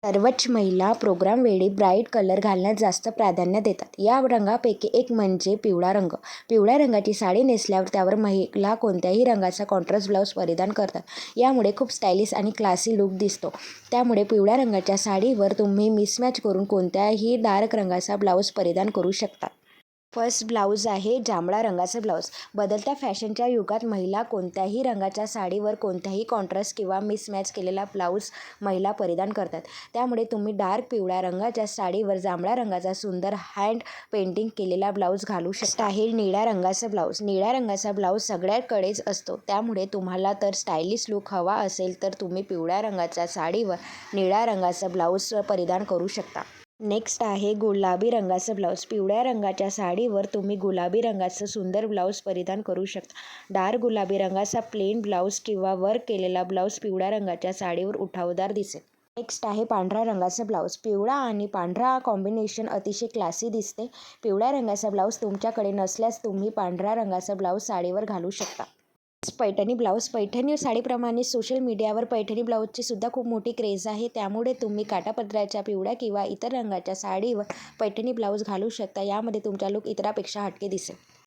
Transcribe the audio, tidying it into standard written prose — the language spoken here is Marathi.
सर्वच महिला प्रोग्रामवेळी ब्राईट कलर घालण्यास जास्त प्राधान्य देतात. या रंगापैकी एक म्हणजे पिवळा रंग. पिवळ्या रंगाची साडी नेसल्यावर त्यावर महिला कोणत्याही रंगाचा कॉन्ट्रास्ट ब्लाऊज परिधान करतात. यामुळे खूप स्टायलिश आणि क्लासी लूक दिसतो. त्यामुळे पिवळ्या रंगाच्या साडीवर तुम्ही मिसमॅच करून कोणत्याही डार्क रंगाचा ब्लाऊज परिधान करू शकता. फर्स्ट ब्लाऊज आहे जांभळा रंगाचा ब्लाऊज. बदलत्या फॅशनच्या युगात महिला कोणत्याही रंगाच्या साडीवर कोणत्याही कॉन्ट्रास्ट किंवा मिसमॅच केलेला ब्लाऊज महिला परिधान करतात. त्यामुळे तुम्ही डार्क पिवळ्या रंगाच्या साडीवर जांभळा रंगाचा सुंदर हँड पेंटिंग केलेला ब्लाऊज घालू शकता. आहे निळ्या रंगाचा ब्लाऊज. निळ्या रंगाचा ब्लाऊज सगळ्याकडेच असतो. त्यामुळे तुम्हाला तर स्टायलिश लूक हवा असेल तर तुम्ही पिवळ्या रंगाच्या साडीवर निळ्या रंगाचा ब्लाऊज परिधान करू शकता. नेक्स्ट आहे गुलाबी रंगाचं ब्लाऊज. पिवळ्या रंगाच्या साडीवर तुम्ही गुलाबी रंगाचं सुंदर ब्लाऊज परिधान करू शकता. डार्क गुलाबी रंगाचा प्लेन ब्लाऊज किंवा वर्क केलेला ब्लाऊज पिवळ्या रंगाच्या साडीवर उठावदार दिसेल. नेक्स्ट आहे पांढऱ्या रंगाचा ब्लाऊज. पिवळा आणि पांढरा कॉम्बिनेशन अतिशय क्लासी दिसते. पिवळ्या रंगाचा ब्लाऊज तुमच्याकडे नसल्यास तुम्ही पांढऱ्या रंगाचा ब्लाऊज साडीवर घालू शकता. पैठणी ब्लाऊज. पैठणी साडीप्रमाणे सोशल मीडियावर पैठणी ब्लाऊजची सुद्धा खूप मोठी क्रेज आहे. त्यामुळे तुम्ही काठापदराच्या पिवळ्या किंवा इतर रंगाच्या साडीवर पैठणी ब्लाऊज घालू शकता. यामध्ये तुमचा लूक इतरांपेक्षा हटके दिसेल.